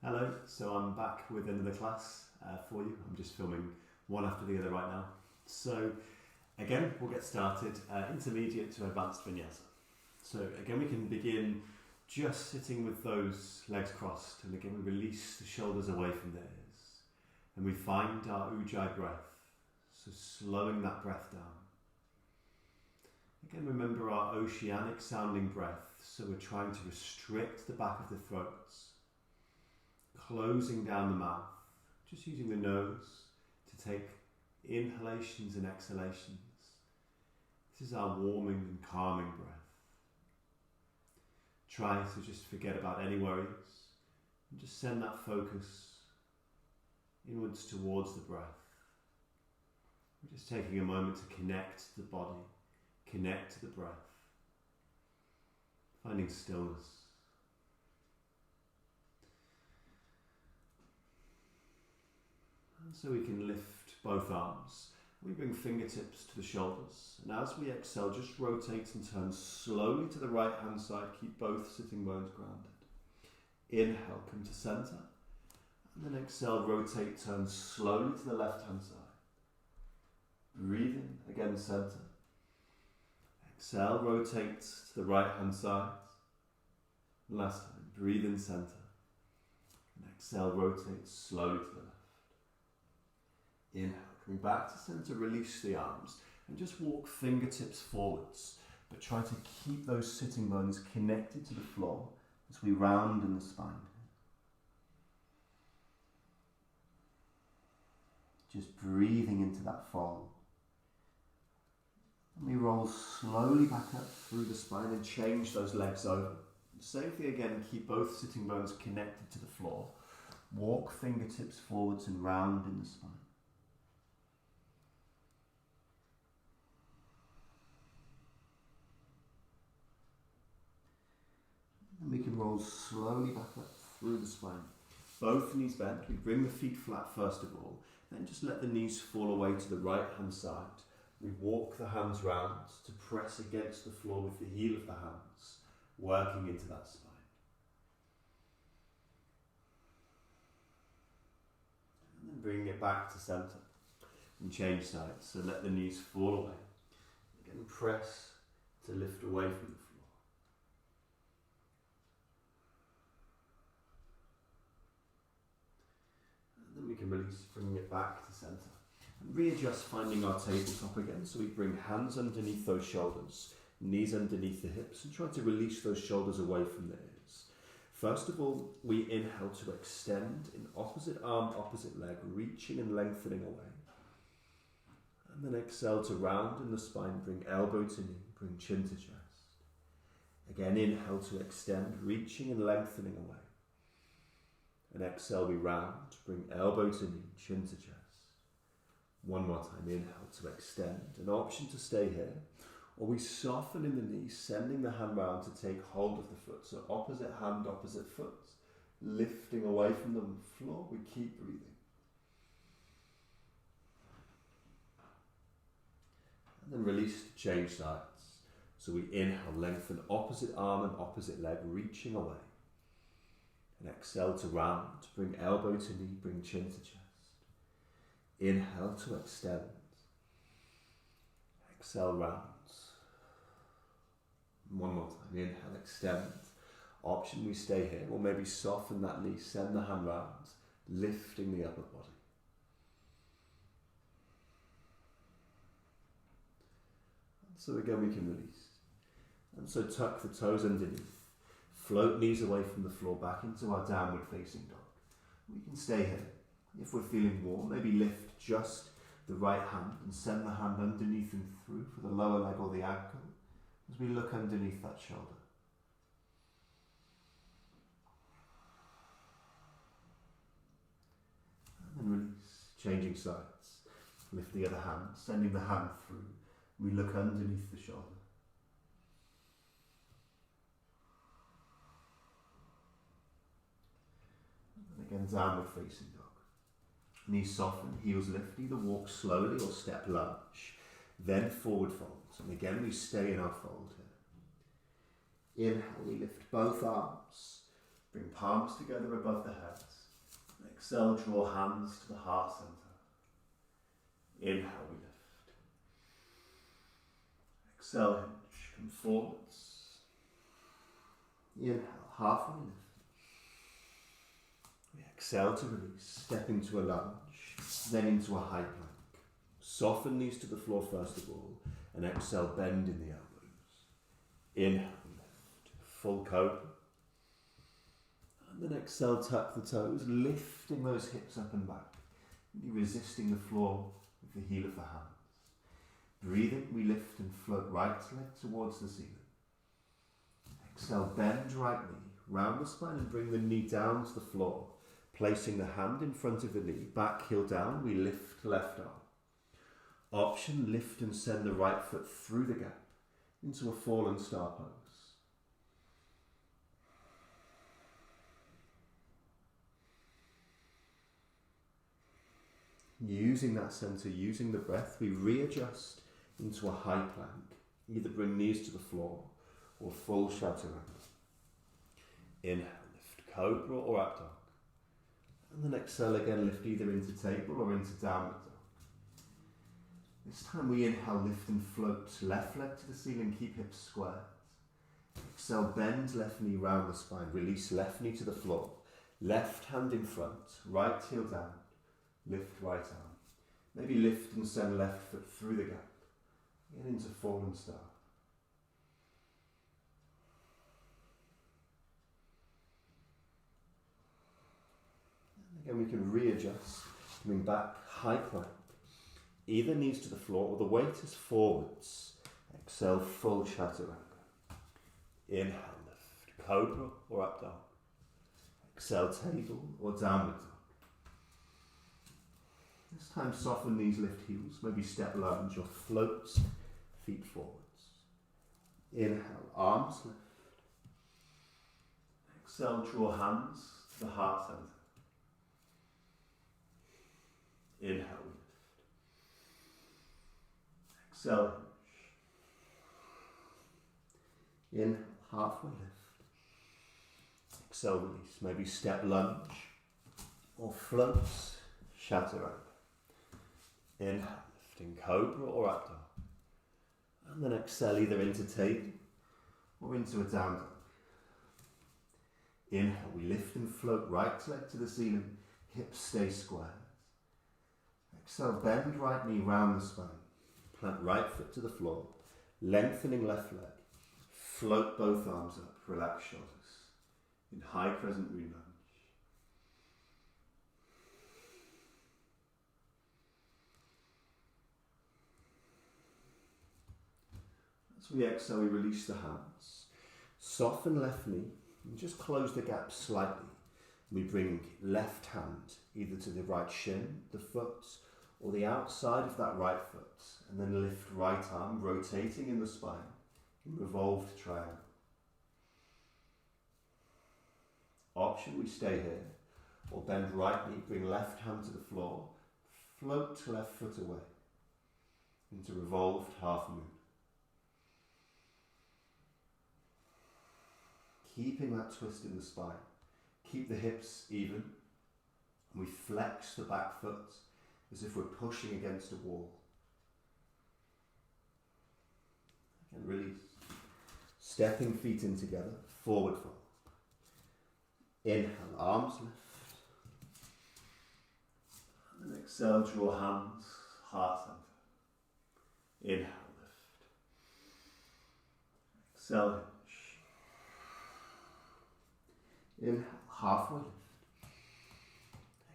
Hello, so I'm back with another class for you. I'm just filming one after the other right now. So again, we'll get started, intermediate to advanced vinyasa. So again, we can begin just sitting with those legs crossed, and again we release the shoulders away from the ears. And we find our ujjayi breath, so slowing that breath down. Again, remember our oceanic sounding breath, so we're trying to restrict the back of the throat, closing down the mouth, just using the nose to take inhalations and exhalations. This is our warming and calming breath. Try to just forget about any worries and just send that focus inwards towards the breath. We're just taking a moment to connect to the body, connect to the breath, finding stillness. So we can lift both arms. We bring fingertips to the shoulders, and as we exhale, just rotate and turn slowly to the right hand side. Keep both sitting bones grounded. Inhale, come to center, and then exhale, rotate, turn slowly to the left hand side. Breathe in, again center. Exhale, rotate to the right hand side. Last time, breathe in center, and exhale, rotate slowly to the left. Inhale, coming back to center, release the arms and just walk fingertips forwards, but try to keep those sitting bones connected to the floor as we round in the spine. Just breathing into that fold. And we roll slowly back up through the spine and change those legs over. Same thing again, keep both sitting bones connected to the floor. Walk fingertips forwards and round in the spine. And we can roll slowly back up through the spine. Both knees bent. We bring the feet flat first of all. Then just let the knees fall away to the right hand side. We walk the hands round to press against the floor with the heel of the hands, working into that spine. And then bringing it back to center and change sides. So let the knees fall away. Again, press to lift away from the floor. We can release, bringing it back to center. And readjust, finding our tabletop again. So we bring hands underneath those shoulders, knees underneath the hips, and try to release those shoulders away from the ears. First of all, we inhale to extend in opposite arm, opposite leg, reaching and lengthening away. And then exhale to round in the spine, bring elbow to knee, bring chin to chest. Again, inhale to extend, reaching and lengthening away. And exhale, we round, bring elbow to knee, chin to chest. One more time, inhale to extend. An option to stay here, or we soften in the knee, sending the hand round to take hold of the foot. So opposite hand, opposite foot, lifting away from the floor, we keep breathing. And then release to change sides. So we inhale, lengthen opposite arm and opposite leg, reaching away. And exhale to round, bring elbow to knee, bring chin to chest. Inhale to extend. Exhale, round. One more time, inhale, extend. Option, we stay here, or maybe soften that knee, send the hand round, lifting the upper body. And so again, we can release. And so tuck the toes underneath. Float knees away from the floor back into our downward facing dog. We can stay here. If we're feeling warm, maybe lift just the right hand and send the hand underneath and through for the lower leg or the ankle as we look underneath that shoulder. And then release, changing sides. Lift the other hand, sending the hand through. We look underneath the shoulder. Again, downward facing dog. Knees soften, heels lift, either walk slowly or step lunge. Then forward folds. And again, we stay in our fold here. Inhale, we lift both arms. Bring palms together above the heads. Exhale, draw hands to the heart center. Inhale, we lift. Exhale, hinge, come forwards. Inhale, halfway lift. We exhale to release, step into a lunge, then into a high plank. Soften knees to the floor first of all, and exhale, bend in the elbows. Inhale, lift, full cobra. And then exhale, tuck the toes, lifting those hips up and back. You're resisting the floor with the heel of the hands. Breathing, we lift and float right leg towards the ceiling. Exhale, bend right knee, round the spine and bring the knee down to the floor. Placing the hand in front of the knee, back heel down, we lift left arm. Option, lift and send the right foot through the gap into a fallen star pose. Using that center, using the breath, we readjust into a high plank. Either bring knees to the floor or full chaturanga. Inhale, lift cobra or up dog. And then exhale again, lift either into table or into downward dog. This time we inhale, lift and float left leg to the ceiling, keep hips squared. Exhale, bend left knee round the spine, release left knee to the floor. Left hand in front, right heel down, lift right arm. Maybe lift and send left foot through the gap, and into fallen star. And again we can readjust, coming back, high plank. Either knees to the floor or the weight is forwards. Exhale, full chaturanga. Inhale, lift, cobra or up dog. Exhale, table or downward dog. This time soften knees, lift heels, maybe step lunge or float feet forwards. Inhale, arms lift. Exhale, draw hands to the heart center. Inhale, we lift. Exhale, hinge. Inhale, halfway lift. Exhale, release. Maybe step lunge or floats, chaturanga. Inhale, lifting cobra or up dog. And then exhale either into table or into a down dog. Inhale, we lift and float right leg to the ceiling, hips stay squared. Exhale, bend right knee round the spine. Plant right foot to the floor, lengthening left leg. Float both arms up, relax shoulders. In high crescent moon lunge. As we exhale, we release the hands. Soften left knee and just close the gap slightly. We bring left hand either to the right shin, the foot, or the outside of that right foot, and then lift right arm, rotating in the spine, in revolved triangle. Option, we stay here, or bend right knee, bring left hand to the floor, float left foot away, into revolved half moon. Keeping that twist in the spine, keep the hips even, and we flex the back foot, as if we're pushing against a wall. And release. Stepping feet in together, forward fold. Inhale, arms lift. And then exhale, draw hands, heart center. Inhale, lift. Exhale, hinge. Inhale, halfway lift.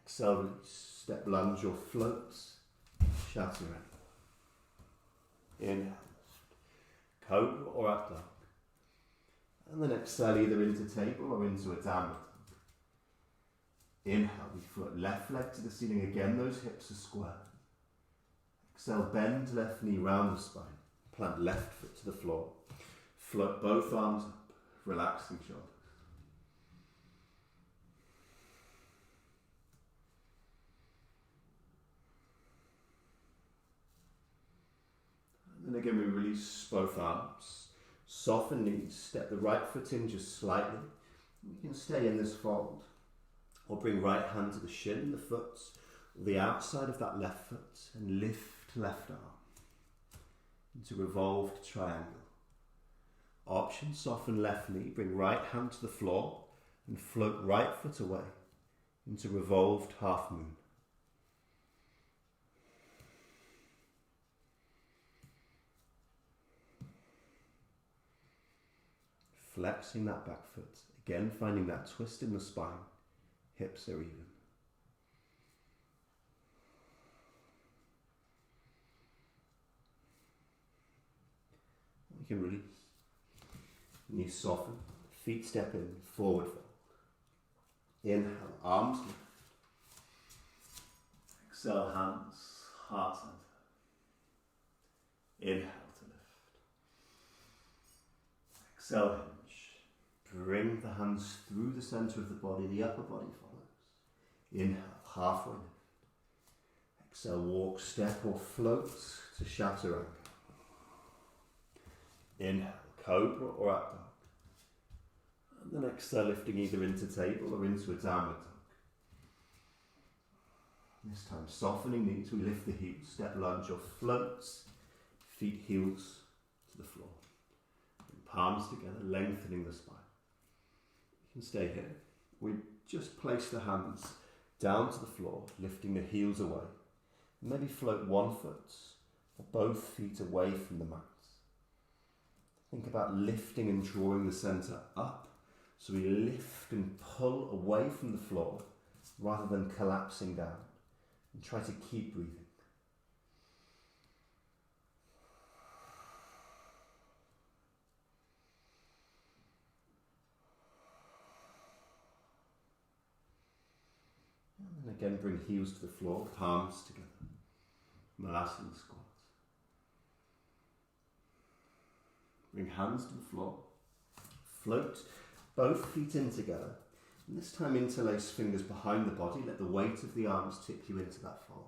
Exhale, release. Step lunge or floats, chaturanga. Inhale, lift, cobra or up dog. And then exhale either into table or into a downward dog. Inhale, we float left leg to the ceiling again, those hips are squared. Exhale, bend left knee round the spine, plant left foot to the floor. Float both arms up, relaxing shoulders. And again we release both arms, soften knees, step the right foot in just slightly, We can stay in this fold, or bring right hand to the shin, the foot, or the outside of that left foot, and lift left arm into revolved triangle. Option, soften left knee, bring right hand to the floor, and float right foot away into revolved half moon. Flexing that back foot, again finding that twist in the spine, hips are even. We can release. Knees soften, feet step in, forward fold. Inhale, arms lift. Exhale, hands, heart center. Inhale to lift. Exhale, hinge. Bring the hands through the center of the body, the upper body follows. Inhale, halfway lift. Exhale, walk, step or float to chaturanga. Inhale, cobra or up dog. And then exhale, lifting either into table or into a downward dog. This time, softening knees, we lift the heels, step lunge or floats, feet heels to the floor. Bring palms together, lengthening the spine. You can stay here. We just place the hands down to the floor, lifting the heels away. Maybe float one foot or both feet away from the mat. Think about lifting and drawing the centre up. So we lift and pull away from the floor rather than collapsing down. And try to keep breathing. And again, bring heels to the floor, palms together. Malasana squat. Bring hands to the floor. Float both feet in together. And this time interlace fingers behind the body. Let the weight of the arms tip you into that fold.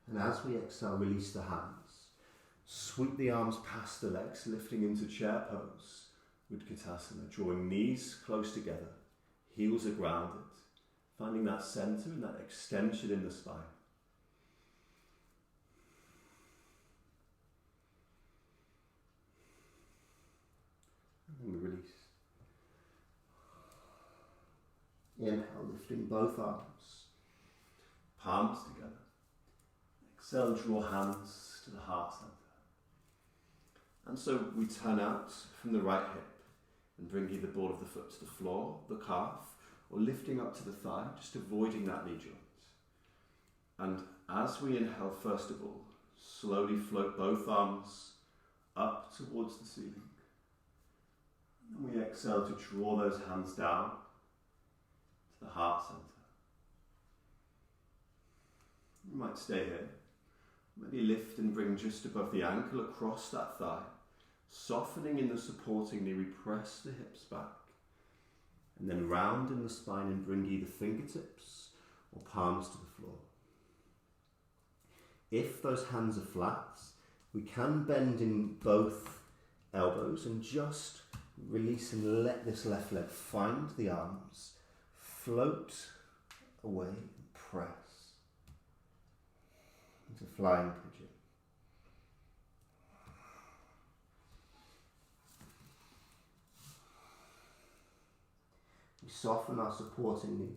And as we exhale, release the hands. Sweep the arms past the legs, lifting into chair pose. Utkatasana, drawing knees close together. Heels are grounded. Finding that center and that extension in the spine. And we release. Inhale, lifting both arms, palms together. Exhale, draw hands to the heart center. And so we turn out from the right hip and bring either ball of the foot to the floor, the calf, or lifting up to the thigh, just avoiding that knee joint. And as we inhale, first of all, slowly float both arms up towards the ceiling. And we exhale to draw those hands down the heart center. You might stay here. Maybe lift and bring just above the ankle across that thigh. Softening in the supporting knee, we press the hips back. And then round in the spine and bring either fingertips or palms to the floor. If those hands are flat, we can bend in both elbows and just release and let this left leg find the arms. Float away and press into flying pigeon. We soften our supporting knee.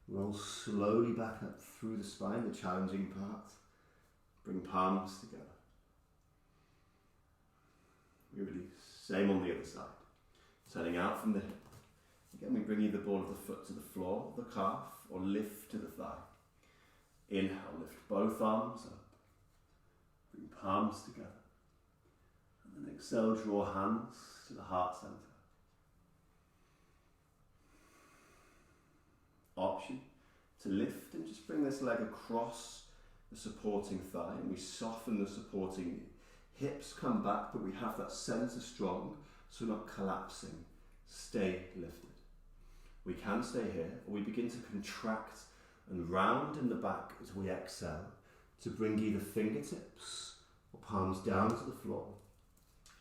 Roll slowly back up through the spine, the challenging part. Bring palms together. We release. Same on the other side. Turning out from the hip. Again, we bring either ball of the foot to the floor, the calf, or lift to the thigh. Inhale, lift both arms up. Bring palms together. And then exhale, draw hands to the heart center. Option to lift and just bring this leg across the supporting thigh, and we soften the supporting knee. Hips come back, but we have that center strong, so we're not collapsing. Stay lifted. We can stay here, or we begin to contract and round in the back as we exhale to bring either fingertips or palms down to the floor.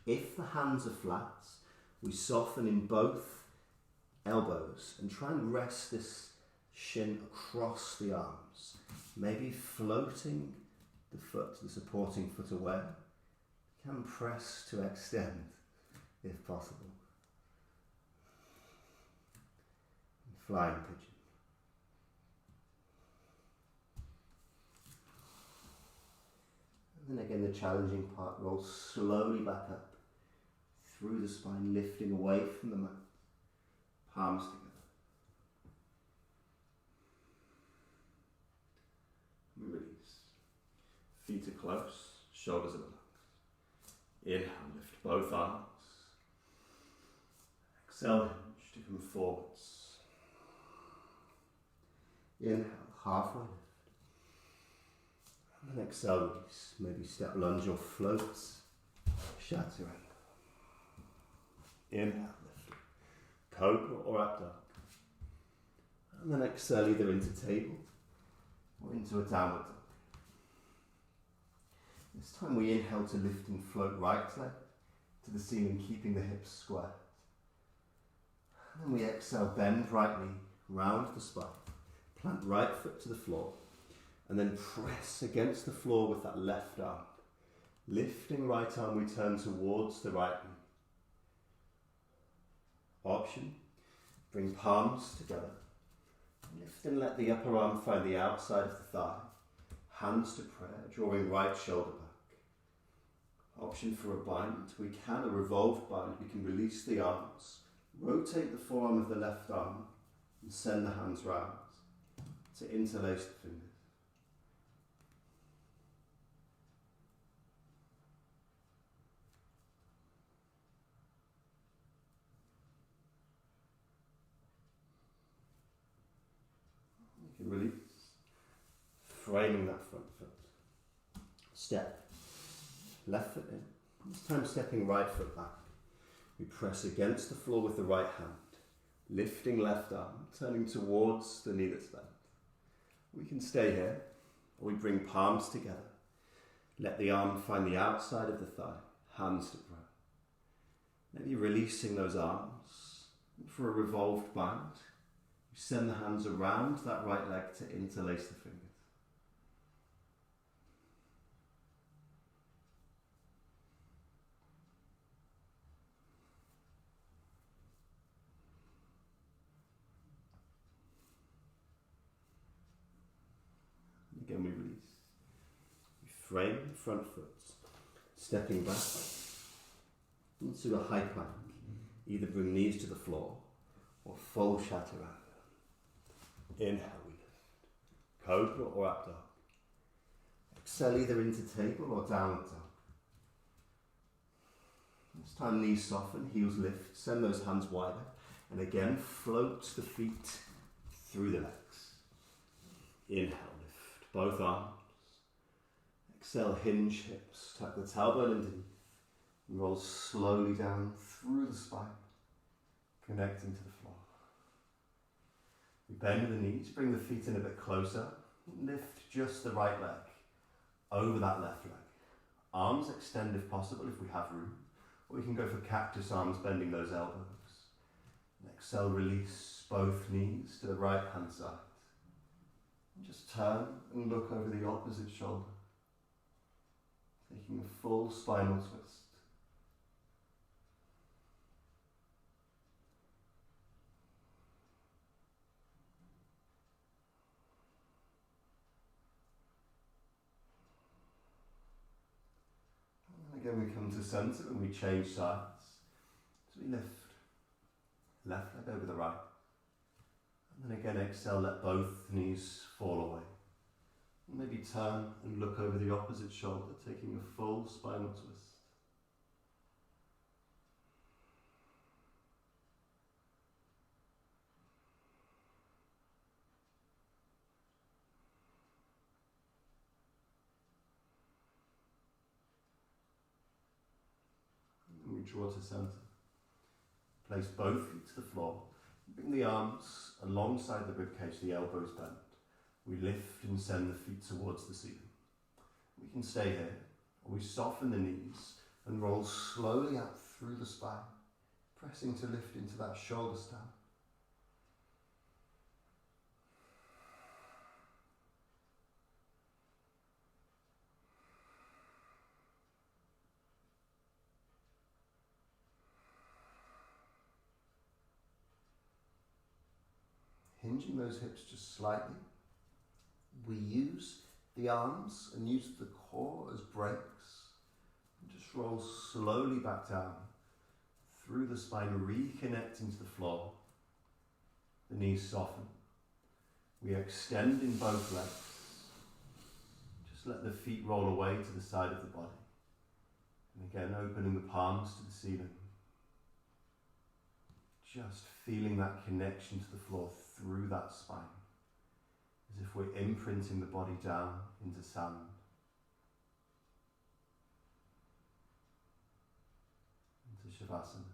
If the hands are flat, we soften in both elbows, and try and rest this shin across the arms, maybe floating the foot, the supporting foot away. You can press to extend if possible. Flying pigeon. And then again, the challenging part, roll slowly back up through the spine, lifting away from the mat, palms together. Release. Feet are close, shoulders are relaxed. Inhale, lift both arms. Exhale, hinge to come forwards. Inhale, halfway lift. And then exhale, release. Maybe step lunge or float. Chaturanga. Inhale, lift. Cobra or up dog. And then exhale either into table or into a downward dog. This time we inhale to lift and float right leg to the ceiling, keeping the hips square. And then we exhale, bend right knee, round the spine, plant right foot to the floor, and then press against the floor with that left arm. Lifting right arm, we turn towards the right knee. Option, bring palms together. Lift and let the upper arm find the outside of the thigh. Hands to prayer, drawing right shoulder back. Option for a bind, we can, a revolved bind, we can release the arms, rotate the forearm of the left arm, and send the hands round to interlace the fingers. You can release, framing that front foot. Step, left foot in. This time stepping right foot back. We press against the floor with the right hand, lifting left arm, turning towards the knee that's bent. We can stay here, or we bring palms together. Let the arm find the outside of the thigh, hands to prayer. Maybe releasing those arms for a revolved bind. You send the hands around that right leg to interlace the fingers. Again, we release. We frame the front foot, stepping back into a high plank. Either bring knees to the floor or full chaturanga. Inhale, we lift. Cobra or up dog. Exhale either into table or downward dog. This time knees soften, heels lift, send those hands wider, and again float the feet through the legs. Inhale. Both arms. Exhale, hinge hips. Tuck the tailbone underneath. And roll slowly down through the spine, connecting to the floor. We bend the knees, bring the feet in a bit closer. Lift just the right leg over that left leg. Arms extend if possible, if we have room. Or we can go for cactus arms, bending those elbows. And exhale, release both knees to the right hand side. Just turn and look over the opposite shoulder, taking a full spinal twist. And again we come to centre and we change sides. So we lift left leg over the right. And then again, exhale, let both knees fall away. And maybe turn and look over the opposite shoulder, taking a full spinal twist. And we draw to centre. Place both feet to the floor. Bring the arms alongside the ribcage, the elbows bent. We lift and send the feet towards the ceiling. We can stay here, or we soften the knees and roll slowly out through the spine, pressing to lift into that shoulder stand. hinging those hips just slightly. We use the arms and use the core as brakes. And just roll slowly back down through the spine, reconnecting to the floor. The knees soften. We extend in both legs. Just let the feet roll away to the side of the body. And again, opening the palms to the ceiling. Just feeling that connection to the floor through that spine. As if we're imprinting the body down into sand. Into Shavasana.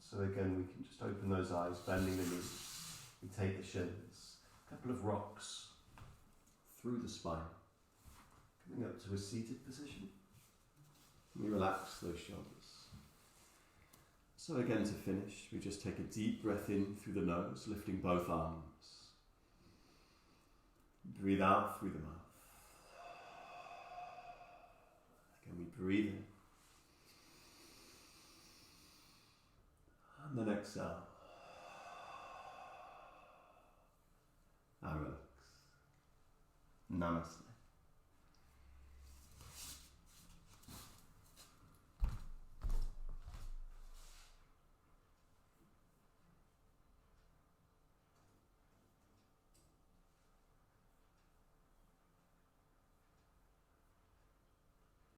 So again, we can just open those eyes, bending the knees. We take the shins, a couple of rocks through the spine, coming up to a seated position. We relax those shoulders. So again, to finish, we just take a deep breath in through the nose, lifting both arms. Breathe out through the mouth. Again, we breathe in. And then exhale. And relax. Namaste.